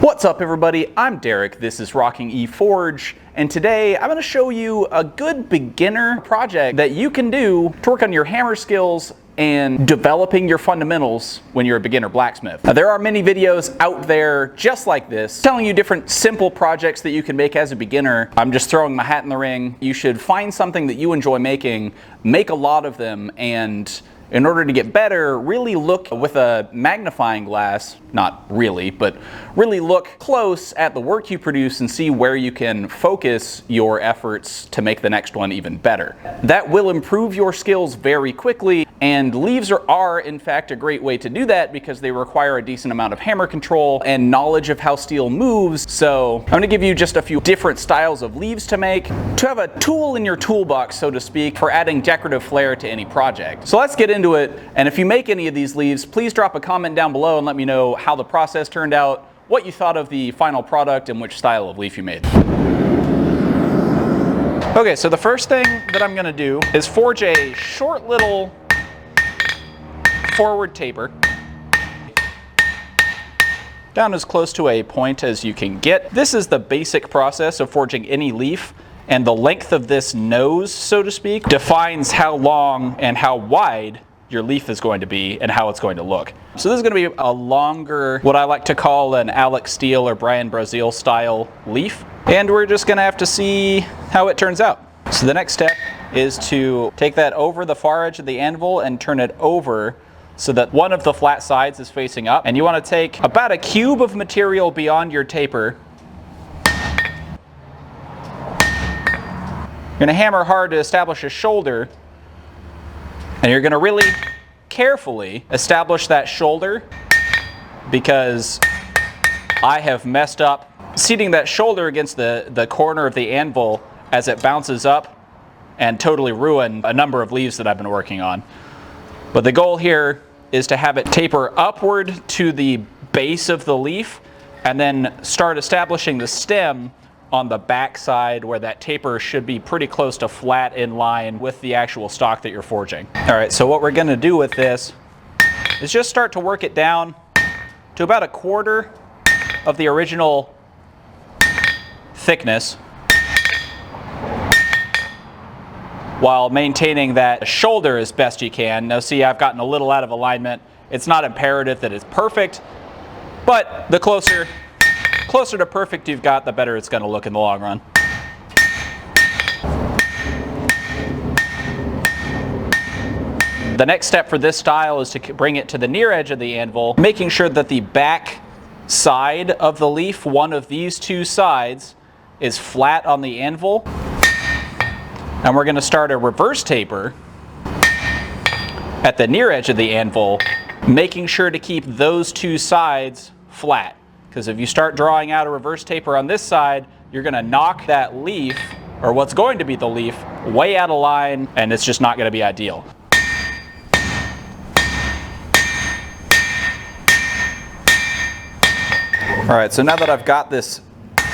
What's up everybody, I'm Derek, this is Rocking E Forge, and today I'm going to show you a good beginner project that you can do to work on your hammer skills and developing your fundamentals when you're a beginner blacksmith. Now, there are many videos out there just like this, telling you different simple projects that you can make as a beginner. I'm just throwing my hat in the ring. You should find something that you enjoy making, make a lot of them, and in order to get better, really look with a magnifying glass, not really, but really look close at the work you produce and see where you can focus your efforts to make the next one even better. That will improve your skills very quickly, and leaves are in fact a great way to do that because they require a decent amount of hammer control and knowledge of how steel moves. So I'm going to give you just a few different styles of leaves to make, to have a tool in your toolbox, so to speak, for adding decorative flair to any project. So let's get into it, and if you make any of these leaves, please drop a comment down below and let me know how the process turned out, what you thought of the final product, and which style of leaf you made. Okay, so the first thing that I'm going to do is forge a short little forward taper down as close to a point as you can get. This is the basic process of forging any leaf, and the length of this nose, so to speak, defines how long and how wide your leaf is going to be and how it's going to look. So this is going to be a longer, what I like to call an Alex Steele or Brian Brazil style leaf, and we're just going to have to see how it turns out. So the next step is to take that over the far edge of the anvil and turn it over so that one of the flat sides is facing up, and you want to take about a cube of material beyond your taper. You're going to hammer hard to establish a shoulder, and you're going to really carefully establish that shoulder, because I have messed up seating that shoulder against the corner of the anvil as it bounces up and totally ruined a number of leaves that I've been working on. But the goal here is to have it taper upward to the base of the leaf and then start establishing the stem on the back side where that taper should be pretty close to flat in line with the actual stock that you're forging. All right, so what we're going to do with this is just start to work it down to about a quarter of the original thickness, while maintaining that shoulder as best you can. Now see, I've gotten a little out of alignment. It's not imperative that it's perfect, but the closer to perfect you've got, the better it's going to look in the long run. The next step for this style is to bring it to the near edge of the anvil, making sure that the back side of the leaf, one of these two sides, is flat on the anvil. And we're going to start a reverse taper at the near edge of the anvil, making sure to keep those two sides flat. Because if you start drawing out a reverse taper on this side, you're going to knock that leaf, or what's going to be the leaf, way out of line, and it's just not going to be ideal. All right, so now that I've got this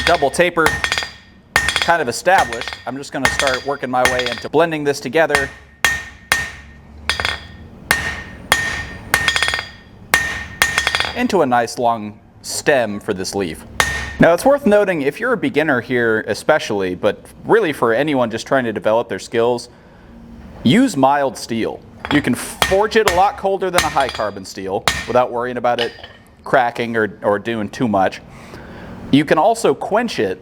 double taper kind of established, I'm just going to start working my way into blending this together. Into a nice long stem for this leaf. Now it's worth noting, if you're a beginner here especially, but really for anyone just trying to develop their skills, use mild steel. You can forge it a lot colder than a high carbon steel without worrying about it cracking or doing too much. You can also quench it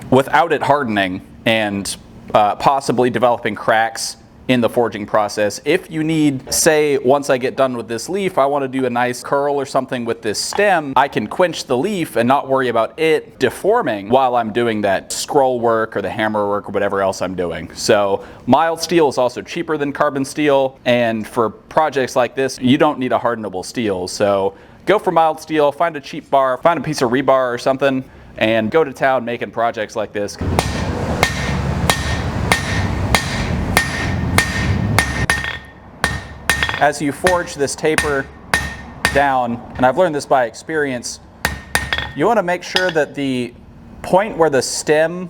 without it hardening and possibly developing cracks in the forging process. If you need, say, once I get done with this leaf, I want to do a nice curl or something with this stem, I can quench the leaf and not worry about it deforming while I'm doing that scroll work or the hammer work or whatever else I'm doing. So mild steel is also cheaper than carbon steel, and for projects like this, you don't need a hardenable steel. So go for mild steel, find a cheap bar, find a piece of rebar or something, and go to town making projects like this. As you forge this taper down, and I've learned this by experience, you want to make sure that the point where the stem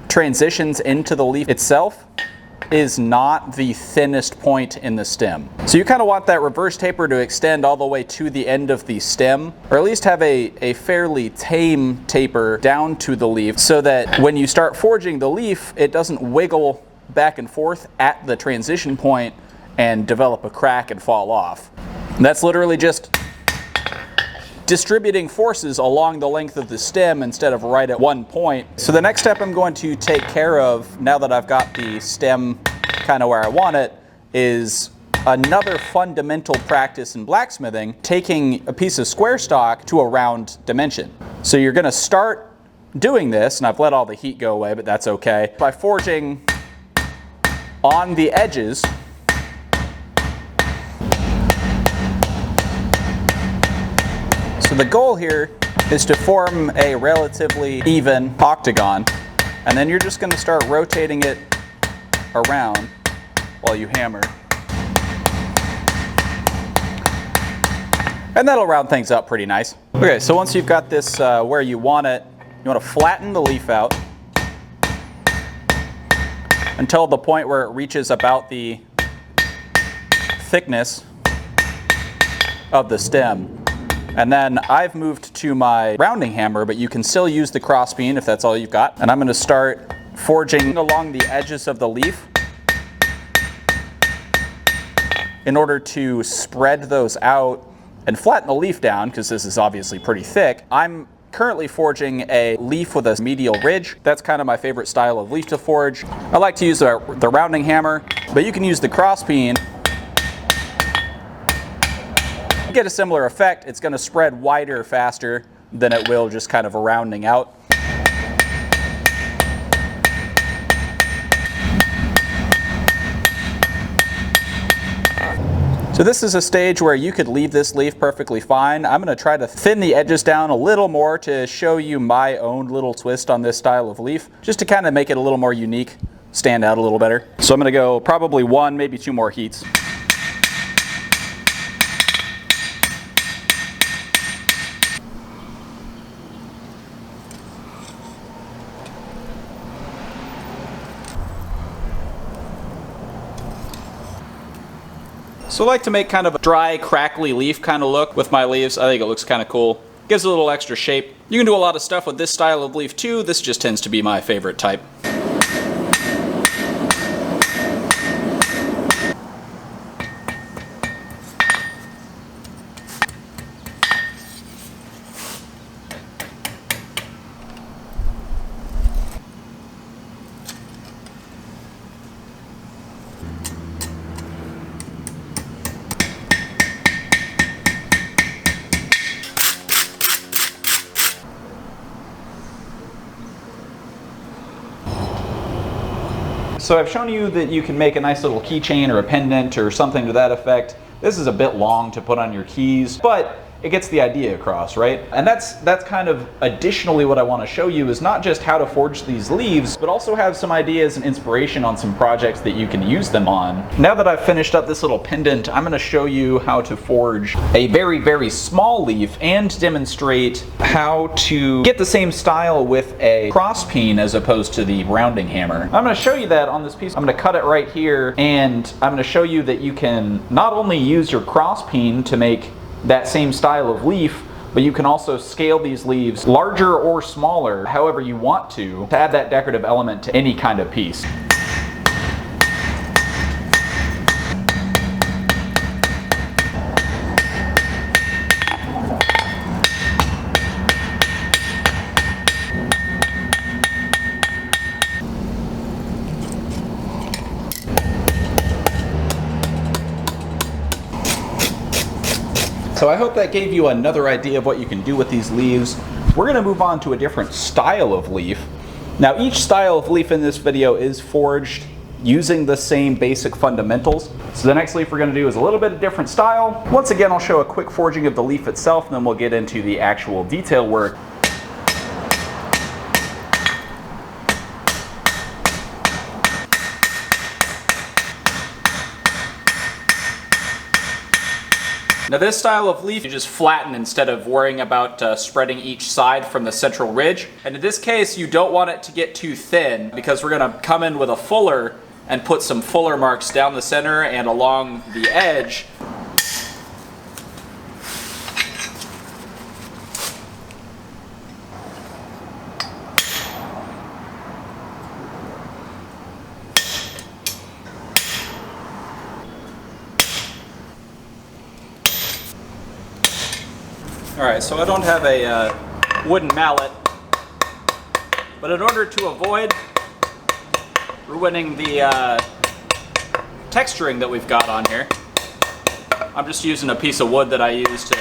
transitions into the leaf itself is not the thinnest point in the stem. So you kind of want that reverse taper to extend all the way to the end of the stem, or at least have a fairly tame taper down to the leaf so that when you start forging the leaf, it doesn't wiggle back and forth at the transition point and develop a crack and fall off. And that's literally just distributing forces along the length of the stem instead of right at one point. So the next step I'm going to take care of, now that I've got the stem kind of where I want it, is another fundamental practice in blacksmithing, taking a piece of square stock to a round dimension. So you're going to start doing this, and I've let all the heat go away, but that's okay, by forging on the edges. So the goal here is to form a relatively even octagon, and then you're just going to start rotating it around while you hammer. And that'll round things up pretty nice. Okay, so once you've got this where you want it, you want to flatten the leaf out until the point where it reaches about the thickness of the stem. And then I've moved to my rounding hammer, but you can still use the cross beam if that's all you've got. And I'm going to start forging along the edges of the leaf in order to spread those out and flatten the leaf down, because this is obviously pretty thick. I'm currently forging a leaf with a medial ridge. That's kind of my favorite style of leaf to forge. I like to use the rounding hammer, but you can use the cross peen. You get a similar effect. It's going to spread wider faster than it will just kind of rounding out. So this is a stage where you could leave this leaf perfectly fine. I'm going to try to thin the edges down a little more to show you my own little twist on this style of leaf, just to kind of make it a little more unique, stand out a little better. So I'm going to go probably 1, maybe 2 more heats. So I like to make kind of a dry, crackly leaf kind of look with my leaves. I think it looks kind of cool. Gives it a little extra shape. You can do a lot of stuff with this style of leaf too. This just tends to be my favorite type. So I've shown you that you can make a nice little keychain or a pendant or something to that effect. This is a bit long to put on your keys, but it gets the idea across, right? And that's kind of additionally what I want to show you, is not just how to forge these leaves, but also have some ideas and inspiration on some projects that you can use them on. Now that I've finished up this little pendant, I'm going to show you how to forge a very, very small leaf and demonstrate how to get the same style with a cross peen as opposed to the rounding hammer. I'm going to show you that on this piece. I'm going to cut it right here, and I'm going to show you that you can not only use your cross peen to make that same style of leaf, but you can also scale these leaves larger or smaller, however you want to add that decorative element to any kind of piece. So I hope that gave you another idea of what you can do with these leaves. We're going to move on to a different style of leaf. Now, each style of leaf in this video is forged using the same basic fundamentals. So the next leaf we're going to do is a little bit of different style. Once again, I'll show a quick forging of the leaf itself, and then we'll get into the actual detail work. Now this style of leaf, you just flatten instead of worrying about spreading each side from the central ridge. And in this case, you don't want it to get too thin, because we're going to come in with a fuller and put some fuller marks down the center and along the edge. Alright, so I don't have a wooden mallet, but in order to avoid ruining the texturing that we've got on here, I'm just using a piece of wood that I use to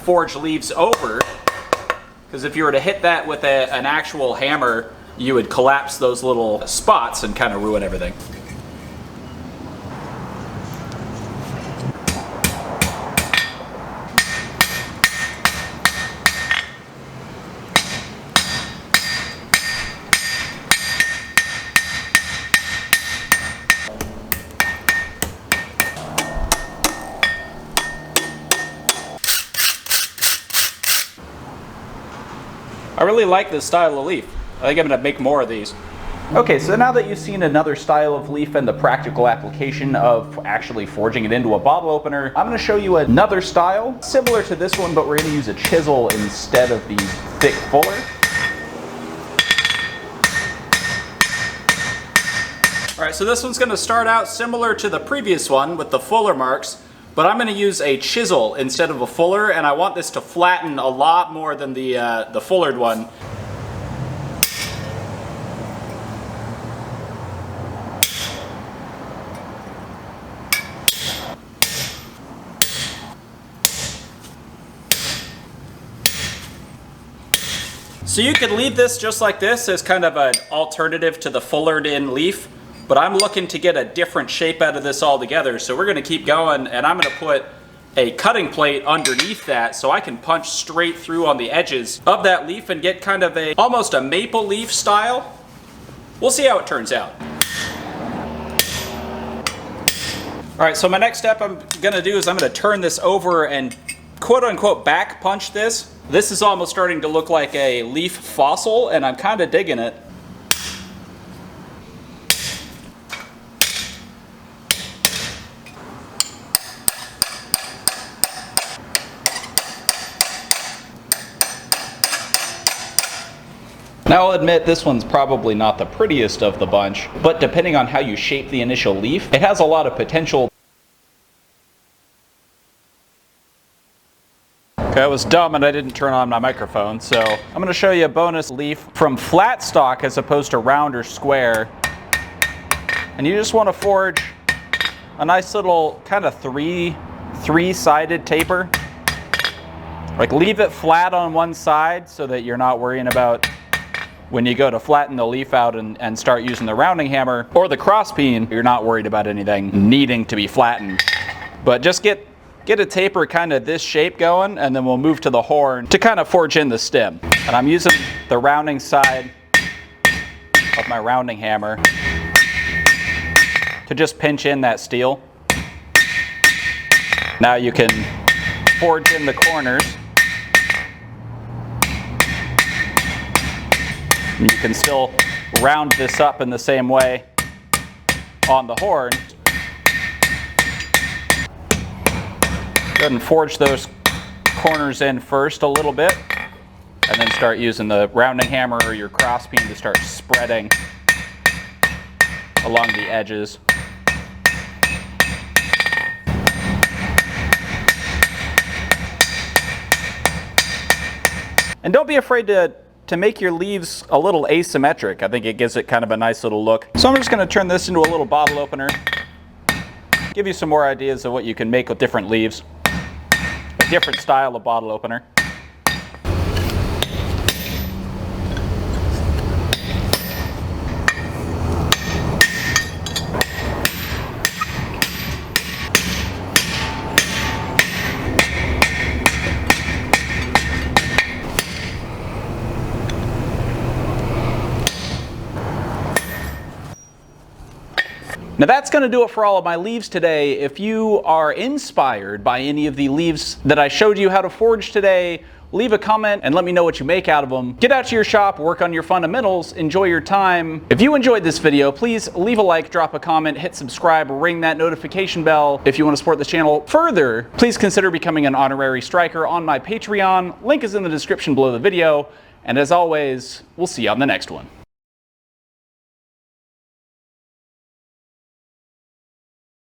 forge leaves over, because if you were to hit that with an actual hammer, you would collapse those little spots and kind of ruin everything. I really like this style of leaf. I think I'm going to make more of these. Okay, so now that you've seen another style of leaf and the practical application of actually forging it into a bottle opener, I'm going to show you another style, similar to this one, but we're going to use a chisel instead of the thick fuller. Alright, so this one's going to start out similar to the previous one with the fuller marks, but I'm going to use a chisel instead of a fuller, and I want this to flatten a lot more than the fullered one. So you could leave this just like this as kind of an alternative to the fullered in leaf, but I'm looking to get a different shape out of this altogether, so we're going to keep going, and I'm going to put a cutting plate underneath that so I can punch straight through on the edges of that leaf and get kind of almost a maple leaf style. We'll see how it turns out. Alright, so my next step I'm going to do is I'm going to turn this over and quote-unquote back punch this. This is almost starting to look like a leaf fossil, and I'm kind of digging it. Now I'll admit this one's probably not the prettiest of the bunch, but depending on how you shape the initial leaf, it has a lot of potential. Okay, I was dumb and I didn't turn on my microphone, so I'm going to show you a bonus leaf from flat stock as opposed to round or square. And you just want to forge a nice little kind of three-sided taper. Like leave it flat on one side so that you're not worrying about when you go to flatten the leaf out and start using the rounding hammer or the cross peen, you're not worried about anything needing to be flattened. But just get a taper kind of this shape going, and then we'll move to the horn to kind of forge in the stem. And I'm using the rounding side of my rounding hammer to just pinch in that steel. Now you can forge in the corners. You can still round this up in the same way on the horn. Go ahead and forge those corners in first a little bit, and then start using the rounding hammer or your cross peen to start spreading along the edges. And don't be afraid to make your leaves a little asymmetric. I think it gives it kind of a nice little look. So I'm just going to turn this into a little bottle opener. Give you some more ideas of what you can make with different leaves. A different style of bottle opener. Now that's going to do it for all of my leaves today. If you are inspired by any of the leaves that I showed you how to forge today, leave a comment and let me know what you make out of them. Get out to your shop, work on your fundamentals, enjoy your time. If you enjoyed this video, please leave a like, drop a comment, hit subscribe, ring that notification bell. If you want to support this channel further, please consider becoming an honorary striker on my Patreon. Link is in the description below the video. And as always, we'll see you on the next one.